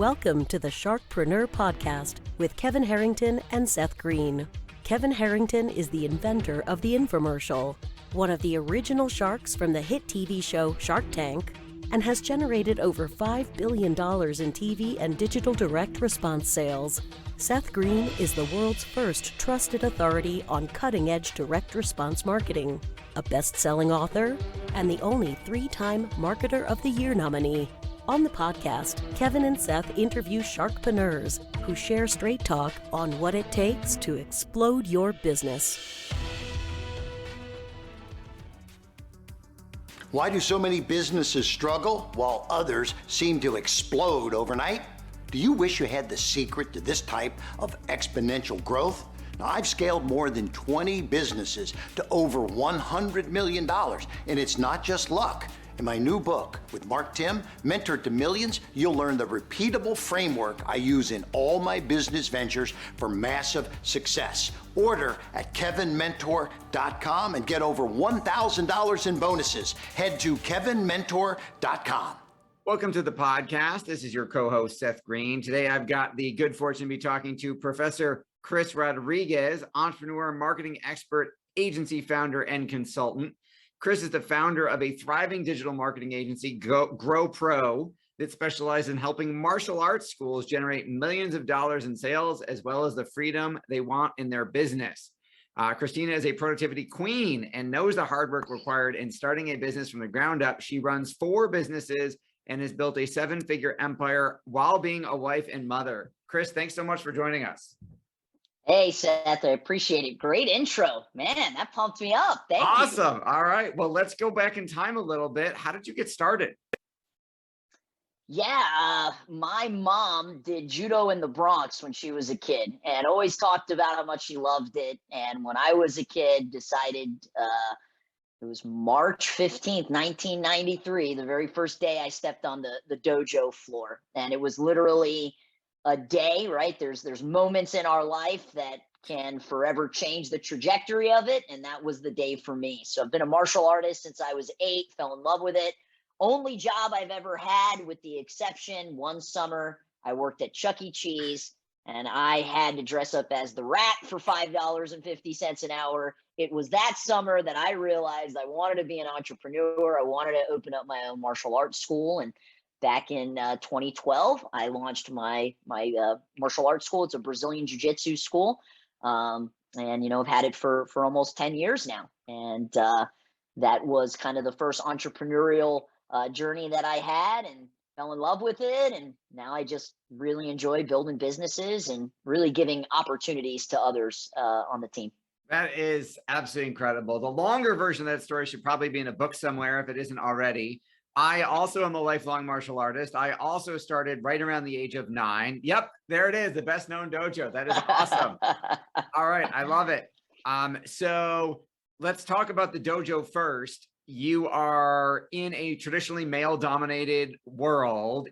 Welcome to the Sharkpreneur podcast with Kevin Harrington and Seth Greene. Kevin Harrington is the inventor of the infomercial, one of the original sharks from the hit TV show Shark Tank, and has generated over $5 billion in TV and digital direct response sales. Seth Greene is the world's first trusted authority on cutting-edge direct response marketing, a best-selling author, and the only 3-time Marketer of the Year nominee. On the podcast, Kevin and Seth interview Sharkpreneurs who share straight talk on what it takes to explode your business. Why do so many businesses struggle while others seem to explode overnight? Do you wish you had the secret to this type of exponential growth? Now, I've scaled more than 20 businesses to over $100 million, and it's not just luck. In my new book with Mark Tim, Mentor to Millions, you'll learn the repeatable framework I use in all my business ventures for massive success. Order at kevinmentor.com and get over $1,000 in bonuses. Head to kevinmentor.com. Welcome to the podcast. This is your co-host, Seth Greene. Today, I've got the good fortune to be talking to Professor Cris Rodriguez, entrepreneur, marketing expert, agency founder, and consultant. Cris is the founder of a thriving digital marketing agency, Grow Pro, that specializes in helping martial arts schools generate millions of dollars in sales, as well as the freedom they want in their business. Christina is a productivity queen and knows the hard work required in starting a business from the ground up. She runs 4 businesses and has built a 7-figure empire while being a wife and mother. Cris, thanks so much for joining us. Hey, Seth, I appreciate it. Great intro, man. That pumped me up. Thank you. Awesome. All right. Well, let's go back in time a little bit. How did you get started? Yeah, my mom did judo in the Bronx when she was a kid and always talked about how much she loved it. And when I was a kid, decided it was March 15th, 1993, the very first day I stepped on the dojo floor. And it was literally a day, right? There's moments in our life that can forever change the trajectory of it. And that was the day for me. So I've been a martial artist since I was 8, fell in love with it. Only job I've ever had, with the exception, one summer I worked at Chuck E. Cheese and I had to dress up as the rat for $5.50 an hour. It was that summer that I realized I wanted to be an entrepreneur. I wanted to open up my own martial arts school. And back in 2012, I launched my martial arts school. It's a Brazilian jiu-jitsu school. And, I've had it for almost 10 years now. And that was kind of the first entrepreneurial journey that I had, and fell in love with it. And now I just really enjoy building businesses and really giving opportunities to others on the team. That is absolutely incredible. The longer version of that story should probably be in a book somewhere if it isn't already. I also am a lifelong martial artist. I also started right around the age of 9. Yep, there it is, the best known dojo. That is awesome. All right, I love it. So let's talk about the dojo first. You are in a traditionally male-dominated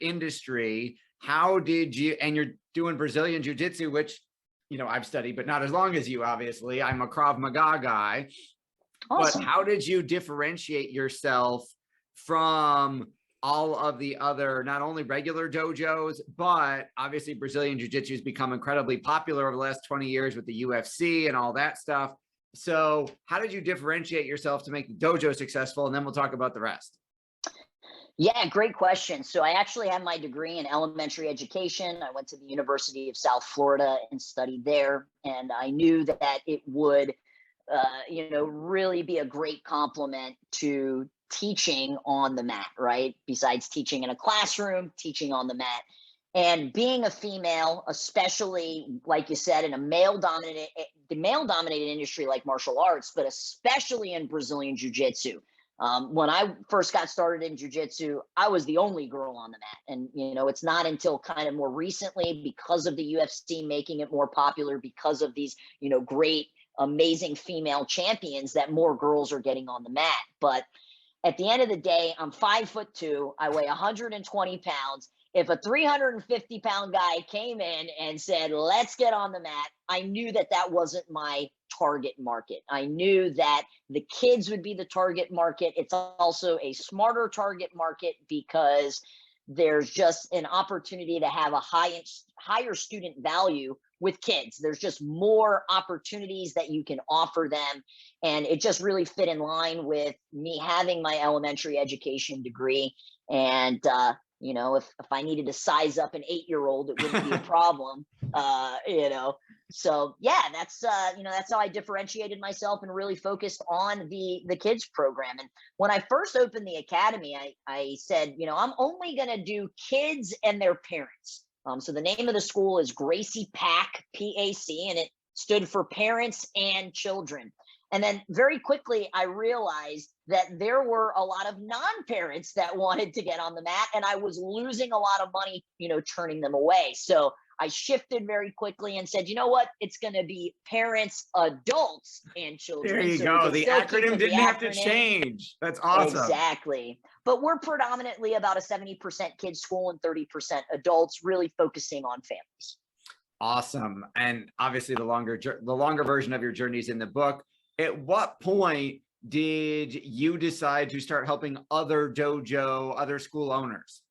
industry. How did you, and you're doing Brazilian jiu-jitsu, which, I've studied, but not as long as you, obviously. I'm a Krav Maga guy. Awesome. But how did you differentiate yourself from all of the other, not only regular dojos, but obviously Brazilian Jiu-Jitsu has become incredibly popular over the last 20 years with the UFC and all that stuff. So how did you differentiate yourself to make the dojo successful? And then we'll talk about the rest. Yeah, great question. So I actually have my degree in elementary education. I went to the University of South Florida and studied there. And I knew that it would, really be a great complement to teaching on the mat, right? Besides teaching in a classroom, teaching on the mat. And being a female, especially, like you said, in a male-dominated industry like martial arts, but especially in Brazilian Jiu-Jitsu. When I first got started in Jiu-Jitsu, I was the only girl on the mat. And, it's not until kind of more recently, because of the UFC making it more popular, because of these, great, amazing female champions, that more girls are getting on the mat. But at the end of the day, I'm 5'2", I weigh 120 pounds. If a 350-pound guy came in and said, let's get on the mat, I knew that that wasn't my target market. I knew that the kids would be the target market. It's also a smarter target market because there's just an opportunity to have a higher student value with kids. There's just more opportunities that you can offer them. And it just really fit in line with me having my elementary education degree. And, you know, if I needed to size up an 8-year-old, it wouldn't be a problem, you know. So yeah, that's you know, that's how I differentiated myself and really focused on the kids program. And when I first opened the academy, I said, you know, I'm only going to do kids and their parents. So the name of the school is Gracie PAC, PAC, and it stood for Parents and Children. And then very quickly, I realized that there were a lot of non-parents that wanted to get on the mat, and I was losing a lot of money, you know, turning them away. So I shifted very quickly and said, you know what? It's going to be parents, adults, and children. There you so go. The acronym didn't have to change. That's awesome. Exactly. But we're predominantly about a 70% kids school and 30% adults, really focusing on families. Awesome. And obviously the longer version of your journey is in the book. At what point did you decide to start helping other school owners?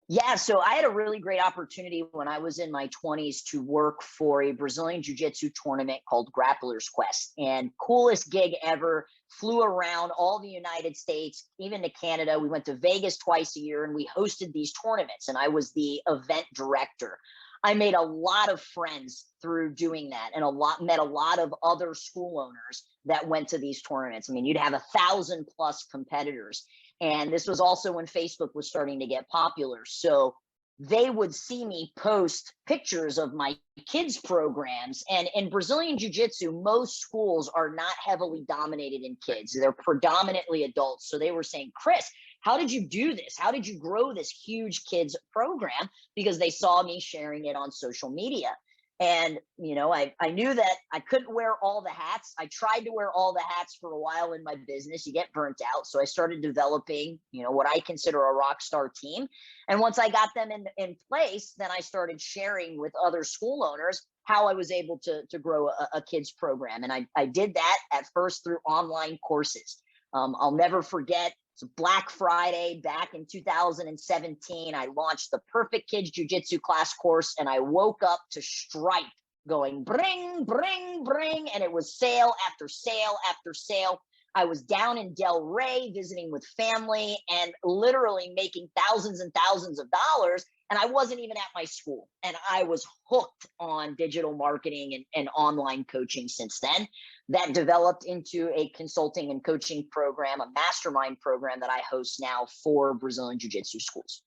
Yeah, so I had a really great opportunity when I was in my 20s to work for a Brazilian Jiu-Jitsu tournament called Grappler's Quest. And coolest gig ever, flew around all the United States, even to Canada. We went to Vegas twice a year and we hosted these tournaments, and I was the event director. I made a lot of friends through doing that, and met a lot of other school owners that went to these tournaments. I mean, you'd have 1,000+ competitors. And this was also when Facebook was starting to get popular. So they would see me post pictures of my kids programs. And in Brazilian Jiu-Jitsu, most schools are not heavily dominated in kids. They're predominantly adults. So they were saying, Chris, how did you do this? How did you grow this huge kids program? Because they saw me sharing it on social media. And, you know, I knew that I couldn't wear all the hats. I tried to wear all the hats for a while in my business. You get burnt out. So I started developing, you know, what I consider a rock star team. And once I got them in place, then I started sharing with other school owners how I was able to grow a kids program. And I did that at first through online courses. I'll never forget. It's Black Friday back in 2017. I launched the Perfect Kids Jiu-Jitsu class course, and I woke up to Stripe going bring, bring, bring, and it was sale after sale after sale. I was down in Del Rey visiting with family and literally making thousands and thousands of dollars, and I wasn't even at my school. And I was hooked on digital marketing and online coaching since then. That developed into a consulting and coaching program, a mastermind program that I host now for Brazilian Jiu-Jitsu schools.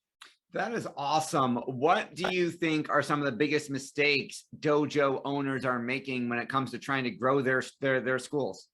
That is awesome. What do you think are some of the biggest mistakes dojo owners are making when it comes to trying to grow their schools?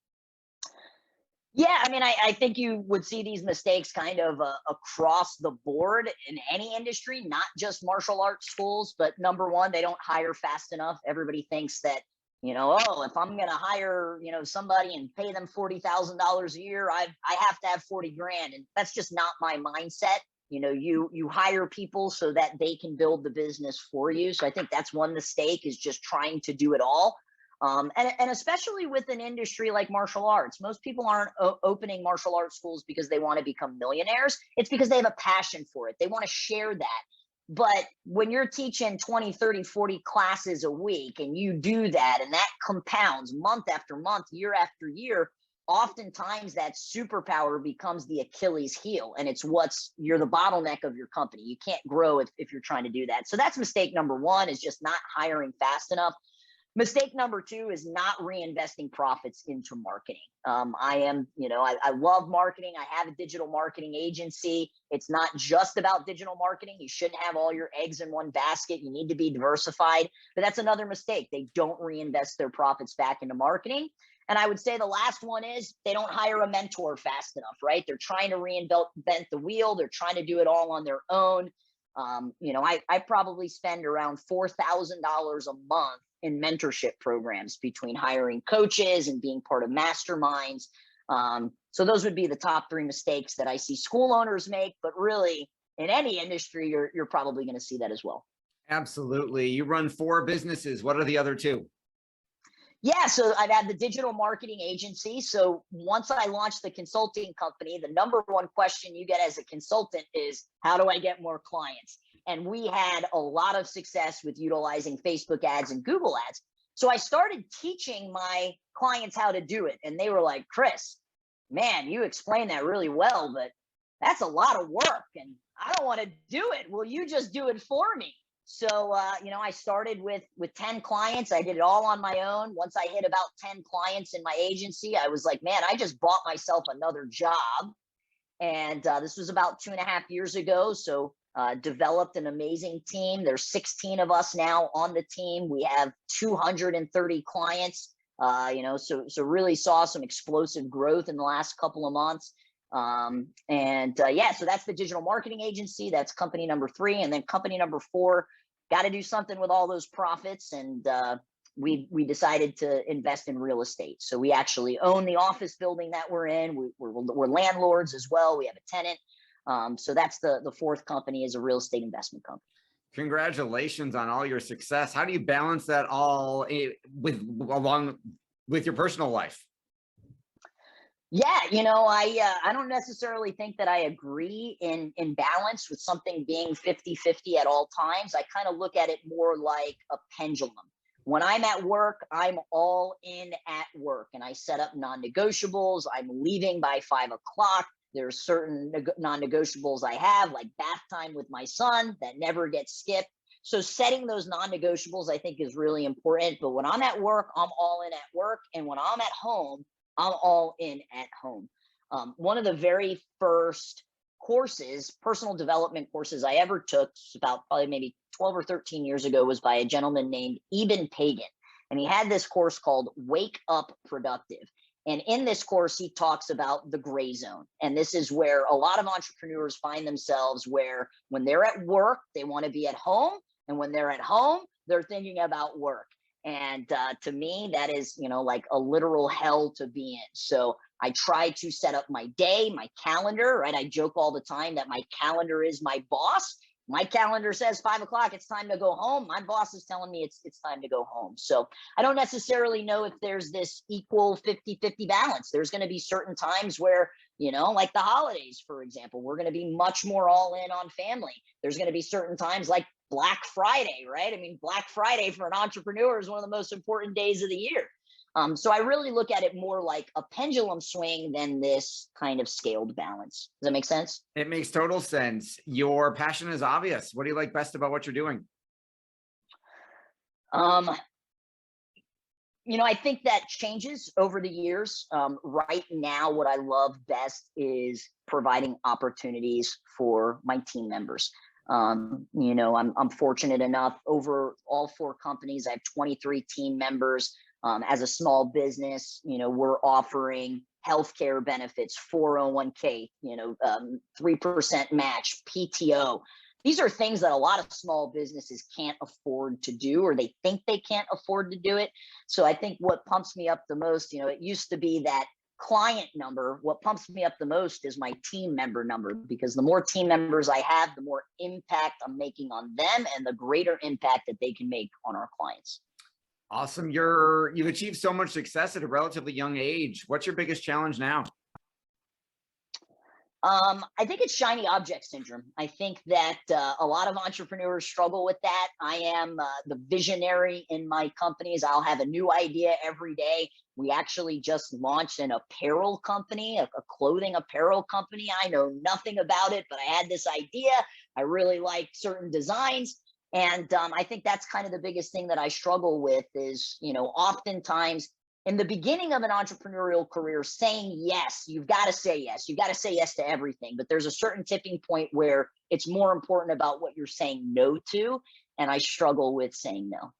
Yeah, I mean, I think you would see these mistakes kind of across the board in any industry, not just martial arts schools. But number one, they don't hire fast enough. Everybody thinks that, you know, oh, if I'm going to hire, you know, somebody and pay them $40,000 a year, I have to have 40 grand. And that's just not my mindset. You know, you hire people so that they can build the business for you. So I think that's one mistake, is just trying to do it all. And especially with an industry like martial arts, most people aren't opening martial arts schools because they want to become millionaires. It's because they have a passion for it. They want to share that. But when you're teaching 20, 30, 40 classes a week, and you do that, and that compounds month after month, year after year, oftentimes that superpower becomes the Achilles heel, and you're the bottleneck of your company. You can't grow if you're trying to do that. So that's mistake number one, is just not hiring fast enough. Mistake number two is not reinvesting profits into marketing. I love marketing. I have a digital marketing agency. It's not just about digital marketing. You shouldn't have all your eggs in one basket. You need to be diversified. But that's another mistake. They don't reinvest their profits back into marketing. And I would say the last one is they don't hire a mentor fast enough, right? They're trying to reinvent the wheel. They're trying to do it all on their own. I probably spend around $4,000 a month in mentorship programs, between hiring coaches and being part of masterminds. So those would be the top three mistakes that I see school owners make, but really in any industry, you're probably going to see that as well. Absolutely. You run 4 businesses. What are the other 2? Yeah, so I've had the digital marketing agency. So once I launched the consulting company, the number one question you get as a consultant is, how do I get more clients? And we had a lot of success with utilizing Facebook ads and Google ads. So I started teaching my clients how to do it. And they were like, Chris, man, you explained that really well, but that's a lot of work and I don't want to do it. Will you just do it for me? So, I started with 10 clients. I did it all on my own. Once I hit about 10 clients in my agency, I was like, man, I just bought myself another job. And this was about 2.5 years ago. So developed an amazing team. There's 16 of us now on the team. We have 230 clients. So really saw some explosive growth in the last couple of months. So that's the digital marketing agency. That's company number 3. And then company number 4, got to do something with all those profits. And we decided to invest in real estate. So we actually own the office building that we're in. We're landlords as well. We have a tenant. So that's the 4th company, is a real estate investment company. Congratulations on all your success. How do you balance that all along with your personal life? Yeah, I don't necessarily think that I agree in balance with something being 50-50 at all times. I kind of look at it more like a pendulum. When I'm at work, I'm all in at work and I set up non-negotiables. I'm leaving by 5 o'clock. There's certain non-negotiables I have, like bath time with my son, that never gets skipped. So setting those non-negotiables, I think, is really important. But when I'm at work, I'm all in at work. And when I'm at home, I'm all in at home. One of the very first courses, personal development courses I ever took, about probably maybe 12 or 13 years ago, was by a gentleman named Eben Pagan. And he had this course called Wake Up Productive. And in this course, he talks about the gray zone. And this is where a lot of entrepreneurs find themselves, where when they're at work, they want to be at home. And when they're at home, they're thinking about work. And to me, that is, like a literal hell to be in. So I try to set up my day, my calendar, right? I joke all the time that my calendar is my boss. My calendar says 5 o'clock, it's time to go home. My boss is telling me it's time to go home. So I don't necessarily know if there's this equal 50-50 balance. There's going to be certain times where, like the holidays, for example, we're going to be much more all in on family. There's going to be certain times like Black Friday, right? I mean, Black Friday for an entrepreneur is one of the most important days of the year. So I really look at it more like a pendulum swing than this kind of scaled balance. Does that make sense? It makes total sense. Your passion is obvious. What do you like best about what you're doing? I think that changes over the years. Right now, what I love best is providing opportunities for my team members. I'm fortunate enough, over all 4 companies, I have 23 team members. As a small business, we're offering healthcare benefits, 401k, 3% match, PTO. These are things that a lot of small businesses can't afford to do, or they think they can't afford to do it. So I think what pumps me up the most, it used to be that client number. What pumps me up the most is my team member number, because the more team members I have, the more impact I'm making on them and the greater impact that they can make on our clients. Awesome. You've achieved so much success at a relatively young age. What's your biggest challenge now? I think it's shiny object syndrome. I think that a lot of entrepreneurs struggle with that. I am the visionary in my companies. I'll have a new idea every day. We actually just launched an apparel company, a clothing apparel company. I know nothing about it, but I had this idea. I really like certain designs. And I think that's kind of the biggest thing that I struggle with is, oftentimes in the beginning of an entrepreneurial career, saying yes, you've got to say yes. You've got to say yes to everything. But there's a certain tipping point where it's more important about what you're saying no to. And I struggle with saying no.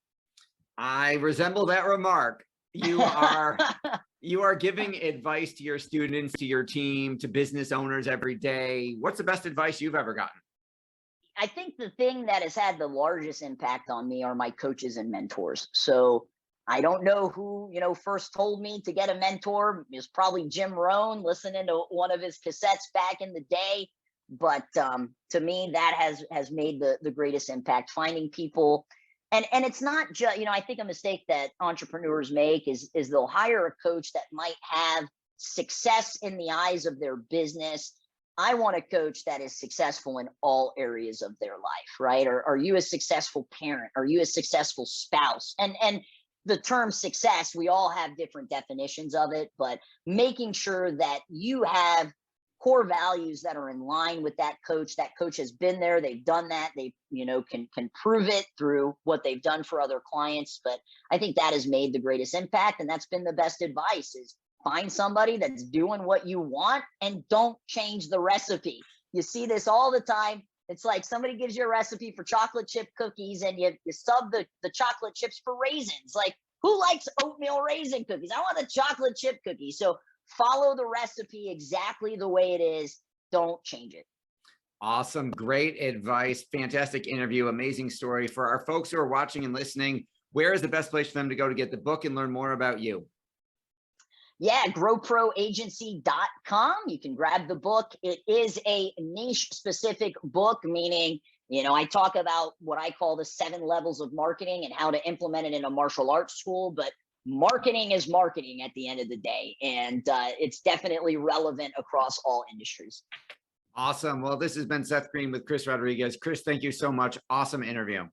I resemble that remark. You are giving advice to your students, to your team, to business owners every day. What's the best advice you've ever gotten? I think the thing that has had the largest impact on me are my coaches and mentors. So I don't know who, first told me to get a mentor. It was probably Jim Rohn, listening to one of his cassettes back in the day. But to me, that has made the greatest impact, finding people. And it's not just, I think a mistake that entrepreneurs make is they'll hire a coach that might have success in the eyes of their business. I want a coach that is successful in all areas of their life, right? Or are you a successful parent? Are you a successful spouse? And the term success, we all have different definitions of it, but making sure that you have core values that are in line with that coach has been there, they've done that, they can prove it through what they've done for other clients. But I think that has made the greatest impact, and that's been the best advice, is find somebody that's doing what you want and don't change the recipe. You see this all the time. It's like somebody gives you a recipe for chocolate chip cookies and you sub the chocolate chips for raisins. Like, who likes oatmeal raisin cookies? I want a chocolate chip cookie. So follow the recipe exactly the way it is. Don't change it. Awesome. Great advice. Fantastic interview. Amazing story. For our folks who are watching and listening, where is the best place for them to go to get the book and learn more about you? Yeah, growproagency.com. You can grab the book. It is a niche specific book, meaning, I talk about what I call the 7 levels of marketing and how to implement it in a martial arts school, but marketing is marketing at the end of the day. And it's definitely relevant across all industries. Awesome. Well, this has been Seth Greene with Cris Rodriguez. Cris, thank you so much. Awesome interview.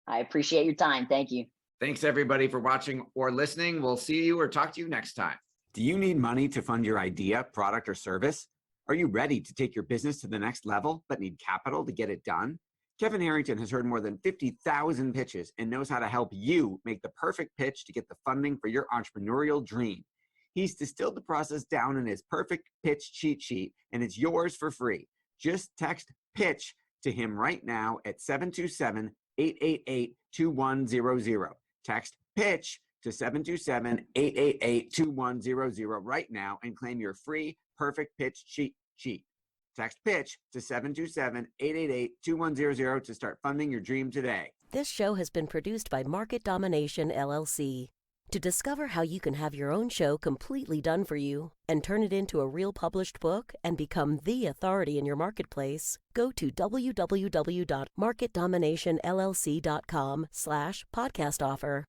I appreciate your time. Thank you. Thanks everybody for watching or listening. We'll see you or talk to you next time. Do you need money to fund your idea, product, or service? Are you ready to take your business to the next level, but need capital to get it done? Kevin Harrington has heard more than 50,000 pitches and knows how to help you make the perfect pitch to get the funding for your entrepreneurial dream. He's distilled the process down in his perfect pitch cheat sheet, and it's yours for free. Just text PITCH to him right now at 727-888-2100. Text PITCH to 727-888-2100 right now and claim your free perfect pitch cheat sheet. Text PITCH to 727-888-2100 to start funding your dream today. This show has been produced by Market Domination, LLC. To discover how you can have your own show completely done for you and turn it into a real published book and become the authority in your marketplace, go to www.marketdominationllc.com/podcast offer.